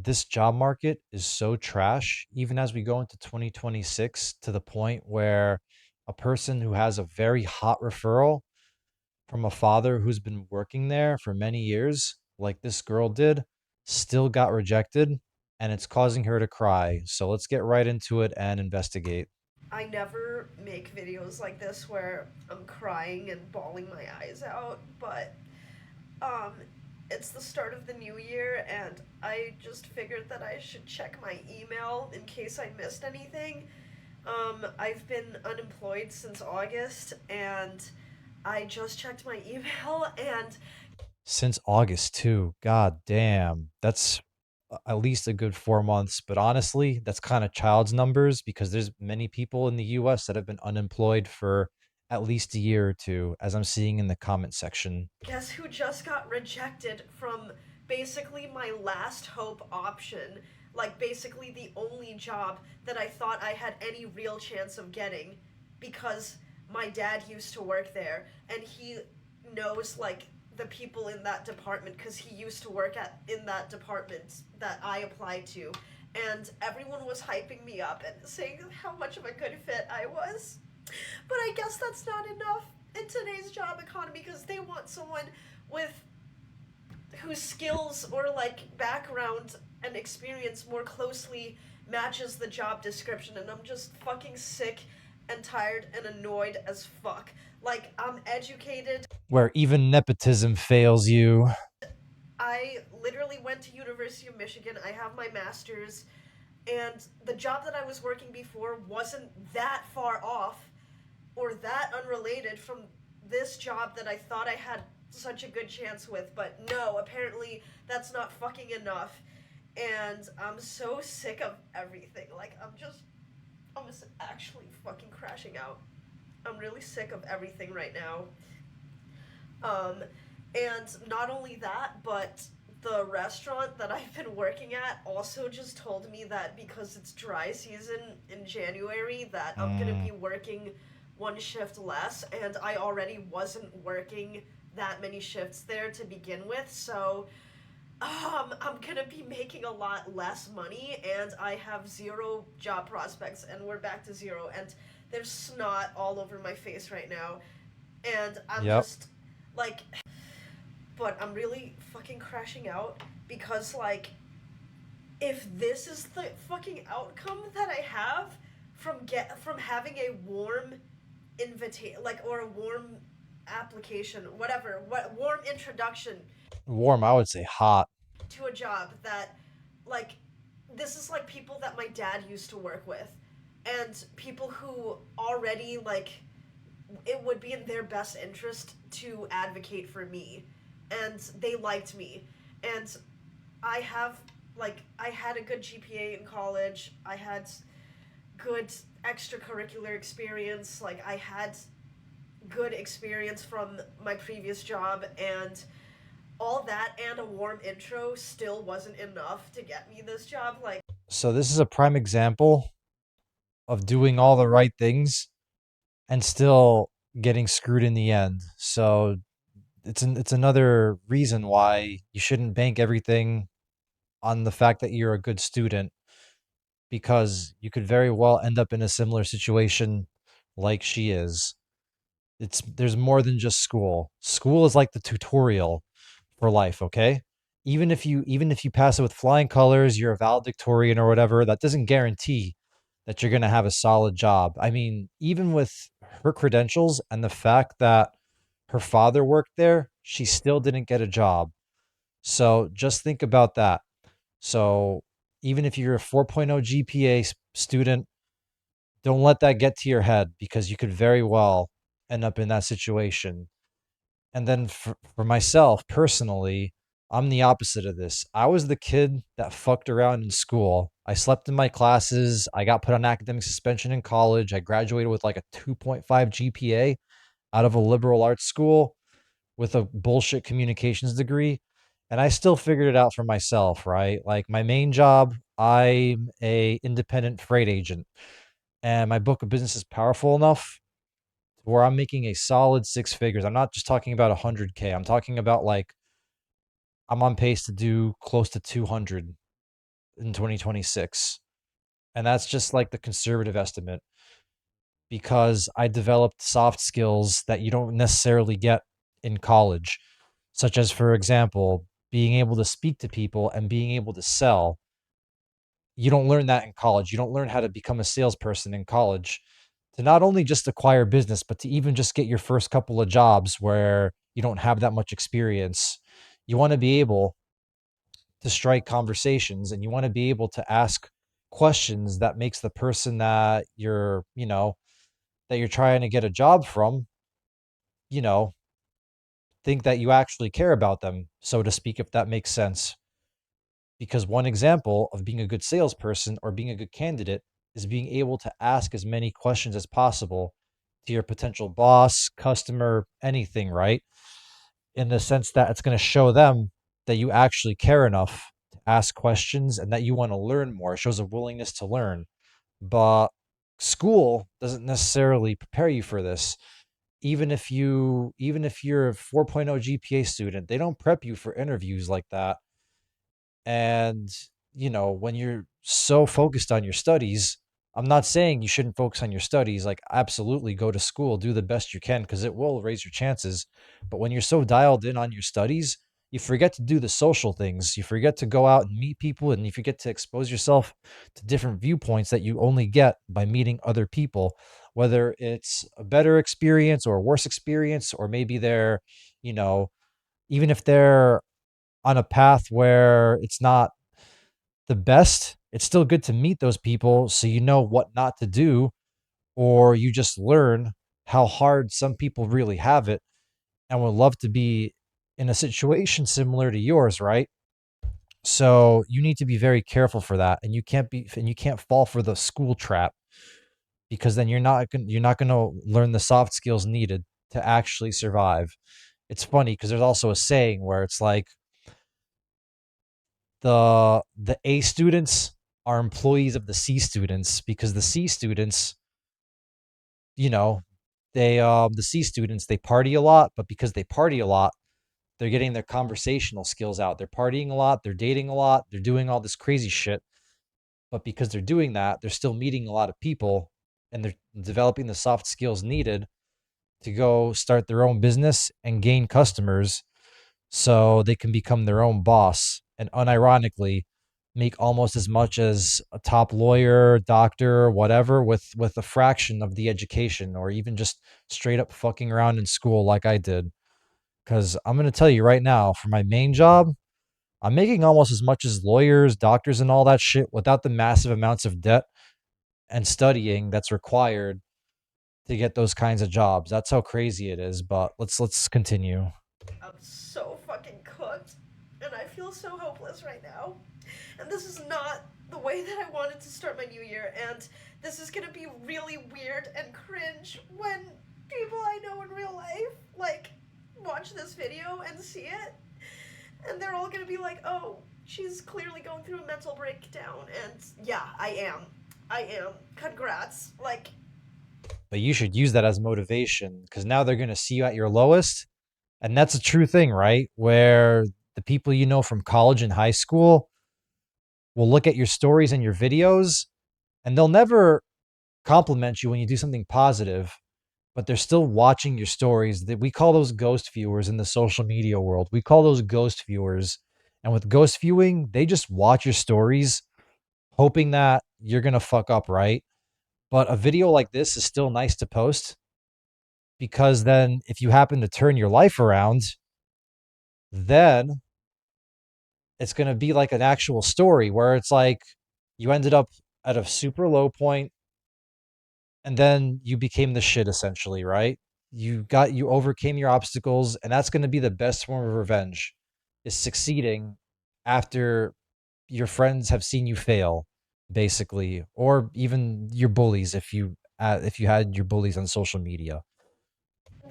this job market is so trash, even as we go into 2026, to the point where a person who has a very hot referral from a father who's been working there for many years, like this girl did, still got rejected, and it's causing her to cry. So let's get right into it and investigate. I never make videos like this where I'm crying and bawling my eyes out, but um it's the start of the new year and I just figured that I should check my email in case I missed anything. I've been unemployed since August and I just checked my email and Since August, too. God damn. That's at least a good 4 months. But honestly, that's kind of child's numbers because there's many people in the US that have been unemployed for at least a year or two, as I'm seeing in the comment section. guess who just got rejected from basically my last hope option? Like, basically, the only job that I thought I had any real chance of getting because my dad used to work there and he knows, like, the people in that department because he used to work at in that department that I applied to, and everyone was hyping me up and saying how much of a good fit I was. But I guess that's not enough in today's job economy because they want someone with whose skills or like background and experience more closely matches the job description, and I'm just fucking sick and tired and annoyed as fuck. Like, I'm educated. Where even nepotism fails you. I literally went to University of Michigan. I have my master's, and the job that I was working before wasn't that far off or that unrelated from this job that I thought I had such a good chance with, but no, apparently that's not fucking enough. And I'm so sick of everything. Like, I'm just actually fucking crashing out. I'm really sick of everything right now. Um, and not only that, but the restaurant that I've been working at also just told me that because it's dry season in January that I'm gonna Mm, be working one shift less, and I already wasn't working that many shifts there to begin with, so I'm gonna be making a lot less money, and I have zero job prospects, and we're back to zero, and there's snot all over my face right now, and I'm yep. just like, but I'm really fucking crashing out because, like, if this is the fucking outcome that I have from having a warm invitation, like, or a warm application, whatever, what warm introduction Warm, I would say hot. to a job that, like, this is like people that my dad used to work with and people who already, like, it would be in their best interest to advocate for me, and they liked me, and I have, like, I had a good GPA in college, I had good extracurricular experience, like, I had good experience from my previous job, and all that and a warm intro still wasn't enough to get me this job. Like, So this is a prime example of doing all the right things and still getting screwed in the end. So it's another reason why you shouldn't bank everything on the fact that you're a good student, because you could very well end up in a similar situation like she is. It's There's more than just school. School is like the tutorial for life, okay? Even if you pass it with flying colors, you're a valedictorian or whatever, that doesn't guarantee that you're going to have a solid job. I mean, even with her credentials and the fact that her father worked there, she still didn't get a job. So just think about that. So even if you're a 4.0 GPA student, don't let that get to your head because you could very well end up in that situation. And then for myself personally, I'm the opposite of this. I was the kid that fucked around in school. I slept in my classes. I got put on academic suspension in college. I graduated with like a 2.5 GPA out of a liberal arts school with a bullshit communications degree. And I still figured it out for myself, right? Like my main job, I'm a independent freight agent, and my book of business is powerful enough where I'm making a solid six figures. I'm not just talking about 100K. I'm talking about like I'm on pace to do close to 200. in 2026. And that's just like the conservative estimate because I developed soft skills that you don't necessarily get in college, such as, for example, being able to speak to people and being able to sell. You don't learn that in college. You don't learn how to become a salesperson in college to not only just acquire business, but to even just get your first couple of jobs where you don't have that much experience. You want to be able to strike conversations and you want to be able to ask questions that makes the person that that you're trying to get a job from, you know, think that you actually care about them, so to speak, if that makes sense. Because one example of being a good salesperson or being a good candidate is being able to ask as many questions as possible to your potential boss, customer, anything, right? In the sense that it's going to show them that you actually care enough to ask questions and that you want to learn more. It shows a willingness to learn. But school doesn't necessarily prepare you for this. Even if you're a 4.0 GPA student, they don't prep you for interviews like that. And, when you're so focused on your studies, I'm not saying you shouldn't focus on your studies. Like, absolutely go to school, do the best you can because it will raise your chances. But when you're so dialed in on your studies, you forget to do the social things. You forget to go out and meet people and you forget to expose yourself to different viewpoints that you only get by meeting other people, whether it's a better experience or a worse experience, or maybe you know, even if they're on a path where it's not the best, it's still good to meet those people so you know what not to do, or you just learn how hard some people really have it and would love to be in a situation similar to yours, right? So you need to be very careful for that, and you can't fall for the school trap because then you're not going to learn the soft skills needed to actually survive. It's funny because there's also a saying where it's like the A students are employees of the C students because the C students, you know, the C students they party a lot, but because they party a lot, they're getting their conversational skills out. They're partying a lot, they're dating a lot, they're doing all this crazy shit. But because they're doing that, they're still meeting a lot of people and they're developing the soft skills needed to go start their own business and gain customers so they can become their own boss and unironically make almost as much as a top lawyer, doctor, whatever with a fraction of the education or even just straight up fucking around in school like I did. Cuz I'm going to tell you right now, for my main job, I'm making almost as much as lawyers, doctors and all that shit without the massive amounts of debt and studying that's required to get those kinds of jobs. That's how crazy it is, but let's continue. I'm so fucking cooked, and I feel so hopeless right now. And this is not the way that I wanted to start my new year, and this is gonna be really weird and cringe when people I know in real life, like, watch this video and see it, and they're all gonna be like, oh, she's clearly going through a mental breakdown, and yeah, I am. I am. Congrats. Like, But you should use that as motivation because now they're going to see you at your lowest. And that's a true thing, right? Where the people you know from college and high school will look at your stories and your videos and they'll never compliment you when you do something positive, but they're still watching your stories. We call those ghost viewers in the social media world. We call those ghost viewers. And with ghost viewing, they just watch your stories, hoping that you're going to fuck up, right? But a video like this is still nice to post because then if you happen to turn your life around, then it's going to be like an actual story where it's like you ended up at a super low point and then you became the shit essentially, right? You overcame your obstacles and that's going to be the best form of revenge is succeeding after your friends have seen you fail basically, or even your bullies if you had your bullies on social media.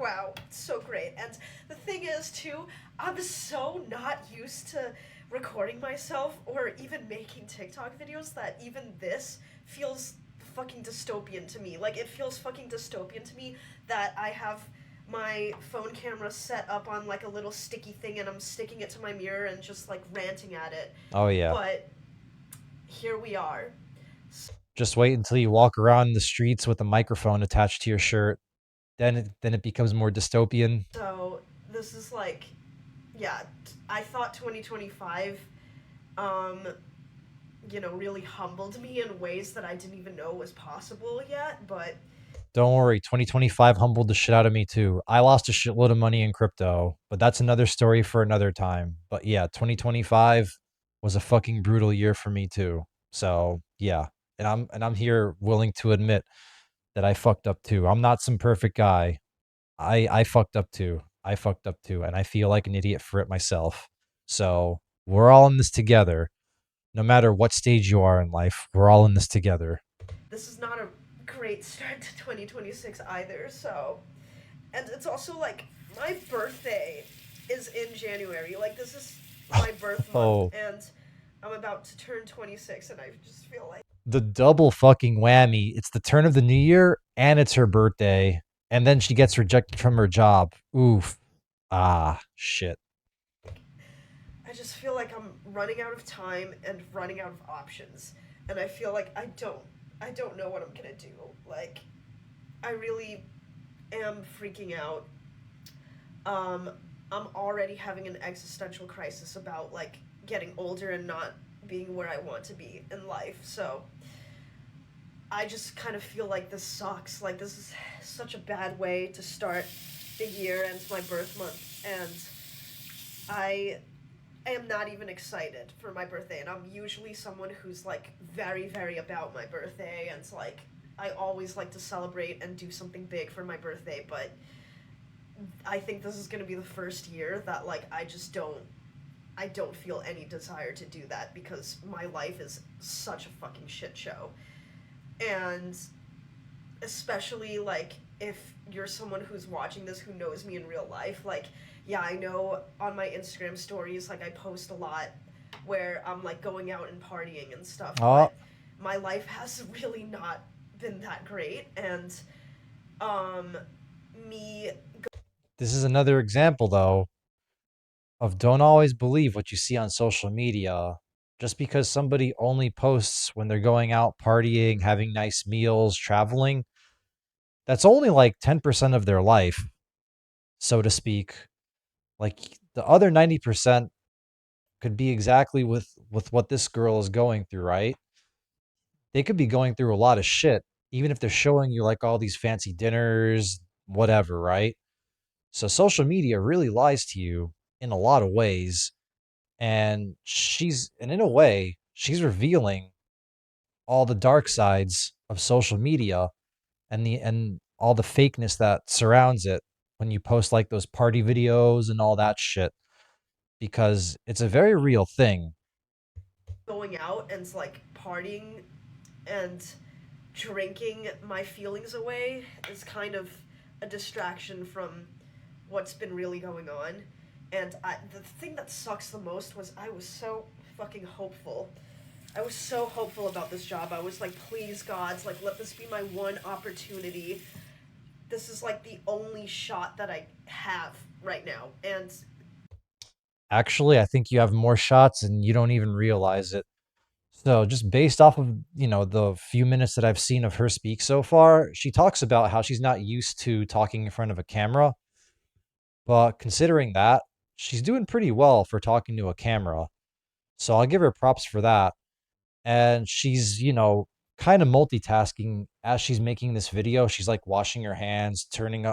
wow, so great. And the thing is, too, I'm so not used to recording myself or even making TikTok videos that even this feels fucking dystopian to me. Like, it feels fucking dystopian to me that I have my phone camera set up on like a little sticky thing and I'm sticking it to my mirror and just like ranting at it. Oh yeah. But here we are. Just wait until you walk around the streets with a microphone attached to your shirt. Then it becomes more dystopian. So this is like, yeah, I thought 2025, um, really humbled me in ways that I didn't even know was possible yet. But Don't worry, 2025 humbled the shit out of me too. I lost a shitload of money in crypto, but that's another story for another time. But yeah, 2025 was a fucking brutal year for me too. So, yeah. And I'm here willing to admit that I fucked up too. I'm not some perfect guy. I fucked up too. I fucked up too, and I feel like an idiot for it myself. So, we're all in this together. No matter what stage you are in life, we're all in this together. this is not a great start to 2026 either. So, and it's also like my birthday is in January. Like, this is my birth month, Oh, and I'm about to turn 26, and I just feel like the double fucking whammy. It's the turn of the new year and it's her birthday. And then she gets rejected from her job. Oof. Ah, shit. I just feel like I'm running out of time and running out of options, and I feel like I don't know what I'm gonna do. Like, I really am freaking out. Um, I'm already having an existential crisis about like getting older and not being where I want to be in life. So I just kind of feel like this sucks. Like, this is such a bad way to start the year, and it's my birth month, and I am not even excited for my birthday. And I'm usually someone who's like very, very about my birthday, and it's like I always like to celebrate and do something big for my birthday. But I think this is going to be the first year that like I don't feel any desire to do that because my life is such a fucking shit show. And especially like if you're someone who's watching this who knows me in real life, like, yeah, I know on my Instagram stories like I post a lot where I'm like going out and partying and stuff, Oh, but my life has really not been that great. And um me this is another example, though, of don't always believe what you see on social media. Just because somebody only posts when they're going out partying, having nice meals, traveling, that's only like 10% of their life, so to speak. Like the other 90% could be exactly with what this girl is going through, right? They could be going through a lot of shit, even if they're showing you like all these fancy dinners, whatever, right? So social media really lies to you in a lot of ways. And in a way, she's revealing all the dark sides of social media and all the fakeness that surrounds it when you post like those party videos and all that shit because it's a very real thing. going out and like partying and drinking my feelings away is kind of a distraction from what's been really going on. And the thing that sucks the most was I was so fucking hopeful. I was so hopeful about this job. I was like, please, gods, like, let this be my one opportunity. This is like the only shot that I have right now. And Actually, I think you have more shots and you don't even realize it. So, just based off of, the few minutes that I've seen of her speak so far, she talks about how she's not used to talking in front of a camera, but considering that, she's doing pretty well for talking to a camera. So, I'll give her props for that. And she's, kind of multitasking as she's making this video. She's like washing her hands, turning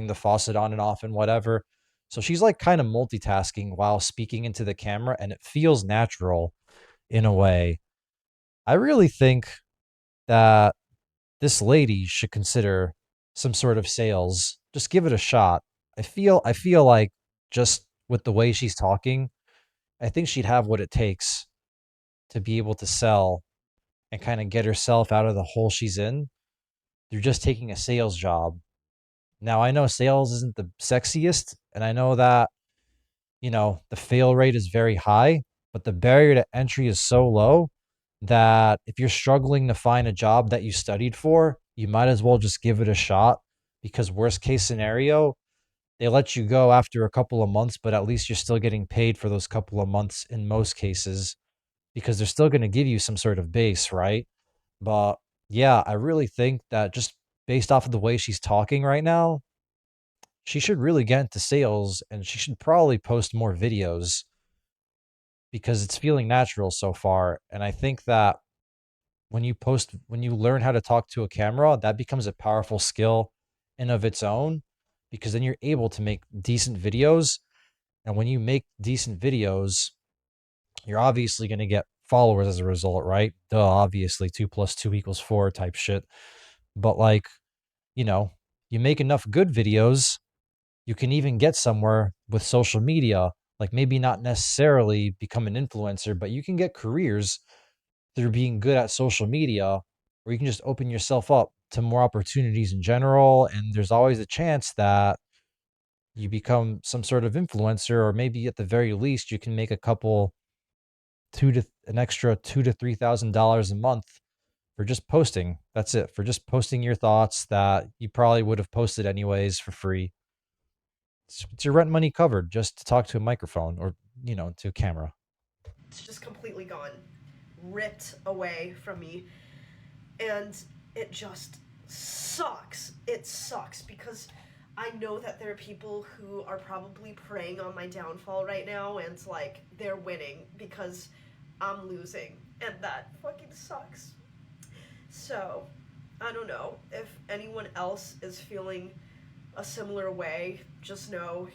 the faucet on and off and whatever. So she's like kind of multitasking while speaking into the camera and it feels natural in a way. I really think that this lady should consider some sort of sales. Just give it a shot. I feel like just with the way she's talking, I think she'd have what it takes to be able to sell and kind of get herself out of the hole she's in through just taking a sales job. Now, I know sales isn't the sexiest, and I know that, the fail rate is very high, but the barrier to entry is so low that if you're struggling to find a job that you studied for, you might as well just give it a shot because, worst case scenario, they let you go after a couple of months, but at least you're still getting paid for those couple of months in most cases. because they're still going to give you some sort of base, right? But yeah, I really think that just based off of the way she's talking right now, she should really get into sales and she should probably post more videos because it's feeling natural so far. And I think that when you learn how to talk to a camera, that becomes a powerful skill in of its own because then you're able to make decent videos. And when you make decent videos, you're obviously going to get followers as a result, right? Duh, obviously 2 + 2 = 4 type shit. But like, you know, you make enough good videos, you can even get somewhere with social media. Like maybe not necessarily become an influencer, but you can get careers through being good at social media, or you can just open yourself up to more opportunities in general. And there's always a chance that you become some sort of influencer, or maybe at the very least, you can make a couple an extra $2,000 to $3,000 a month for just posting. That's it. For just posting your thoughts that you probably would have posted anyways for free. It's your rent money covered just to talk to a microphone or, to a camera. It's just completely gone, ripped away from me. And it just sucks. It sucks because I know that there are people who are probably preying on my downfall right now, and like they're winning because I'm losing, and that fucking sucks. So, I don't know if anyone else is feeling a similar way. Just know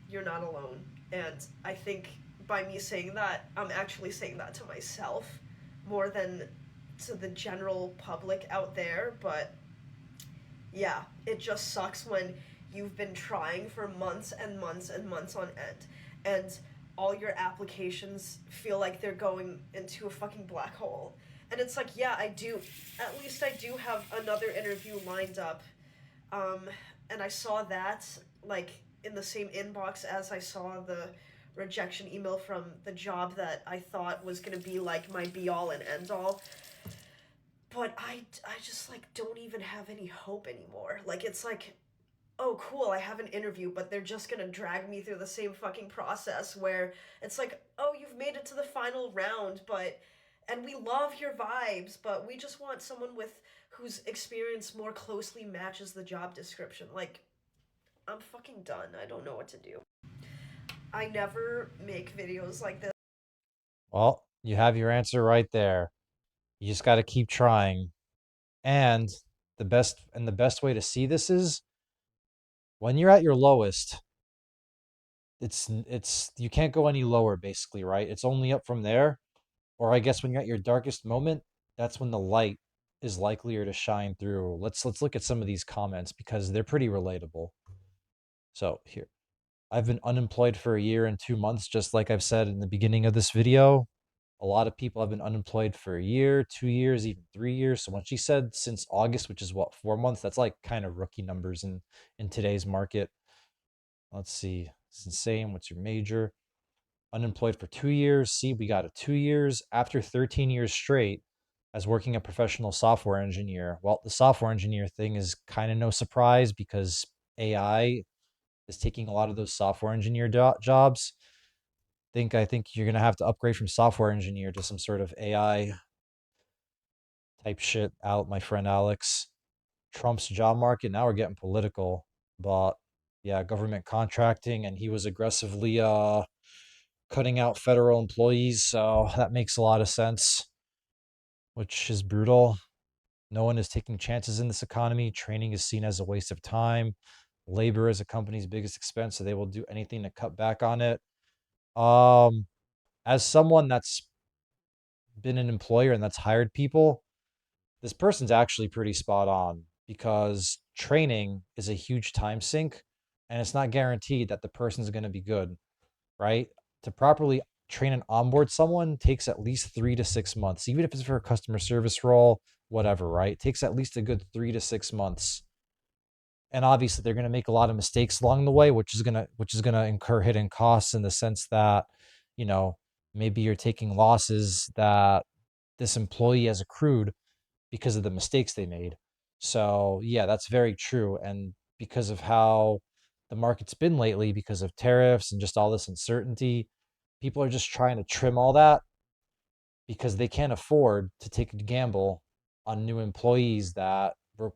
you're not alone. And I think by me saying that, I'm actually saying that to myself more than to the general public out there. But yeah, it just sucks when you've been trying for months and months and months on end, and all your applications feel like they're going into a fucking black hole. And it's like, yeah, I do. At least I do have another interview lined up. Um, and I saw that like in the same inbox as I saw the rejection email from the job that I thought was gonna be like my be all and end all. But I just like don't even have any hope anymore. Like it's like, oh cool, I have an interview, but they're just gonna drag me through the same fucking process where it's like, oh, you've made it to the final round, but and we love your vibes, but we just want someone with whose experience more closely matches the job description. Like, I'm fucking done. I don't know what to do. I never make videos like this. Well, you have your answer right there. You just got to keep trying. And the best way to see this is when you're at your lowest, it's you can't go any lower basically, right? It's only up from there. Or I guess when you're at your darkest moment, that's when the light is likelier to shine through. Let's look at some of these comments because they're pretty relatable. So, here. I've been unemployed for a year and 2 months, just like I've said in the beginning of this video. A lot of people have been unemployed for a year, 2 years, even 3 years. So when she said since August, which is what, 4 months, that's like kind of rookie numbers in today's market. Let's see. It's insane. What's your major? Unemployed for 2 years. See, we got a 2 years after 13 years straight as working a professional software engineer. Well, the software engineer thing is kind of no surprise because AI is taking a lot of those software engineer jobs. I think you're gonna have to upgrade from software engineer to some sort of AI type shit out, my friend Alex. Trump's job market. Now we're getting political, but yeah, government contracting, and he was aggressively cutting out federal employees, so that makes a lot of sense, which is brutal. No one is taking chances in this economy. Training is seen as a waste of time. Labor is a company's biggest expense, so they will do anything to cut back on it. Um, as someone that's been an employer and that's hired people, this person's actually pretty spot on because training is a huge time sink and it's not guaranteed that the person's going to be good, right? To properly train and onboard someone takes at least 3 to 6 months, even if it's for a customer service role, whatever, right? It takes at least a good 3 to 6 months. And obviously they're going to make a lot of mistakes along the way, which is going to incur hidden costs in the sense that, you know, maybe you're taking losses that this employee has accrued because of the mistakes they made. So, yeah, that's very true. And because of how the market's been lately, because of tariffs and just all this uncertainty, people are just trying to trim all that because they can't afford to take a gamble on new employees that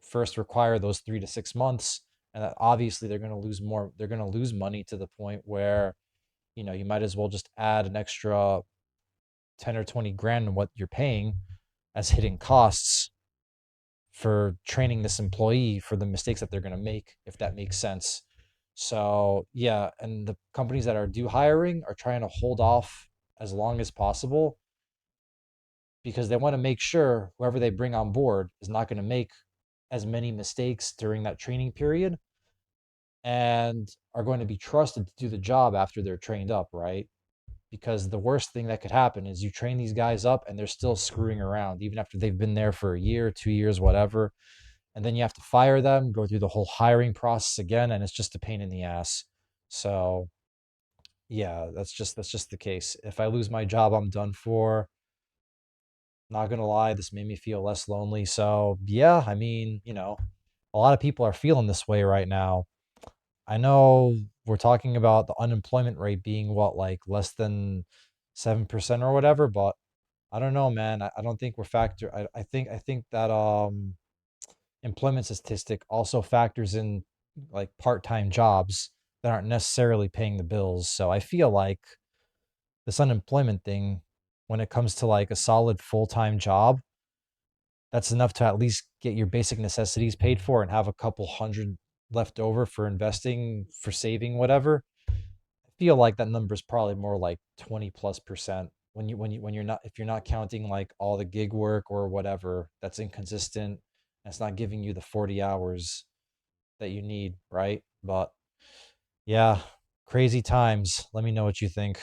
first require those 3 to 6 months, and that obviously they're going to lose more. They're going to lose money to the point where you might as well just add an extra 10 or 20 grand in what you're paying as hidden costs for training this employee for the mistakes that they're going to make, if that makes sense. So, yeah, and the companies that are do hiring are trying to hold off as long as possible because they want to make sure whoever they bring on board is not going to make as many mistakes during that training period and are going to be trusted to do the job after they're trained up, right? Because the worst thing that could happen is you train these guys up and they're still screwing around even after they've been there for a year, 2 years, whatever. And then you have to fire them, go through the whole hiring process again, and it's just a pain in the ass. So yeah, that's just the case. If I lose my job, I'm done for. Not gonna lie, this made me feel less lonely. So yeah, I mean, a lot of people are feeling this way right now. I know we're talking about the unemployment rate being what, like less than 7% or whatever, but I don't know, man. I don't think we're factor. I think that employment statistic also factors in like part-time jobs that aren't necessarily paying the bills. So I feel like this unemployment thing, when it comes to like a solid full-time job, that's enough to at least get your basic necessities paid for and have a couple hundred left over for investing, for saving, whatever. I feel like that number is probably more like 20 plus percent when you're not, if you're not counting like all the gig work or whatever that's inconsistent and it's not giving you the 40 hours that you need, right? But yeah, crazy times. Let me know what you think.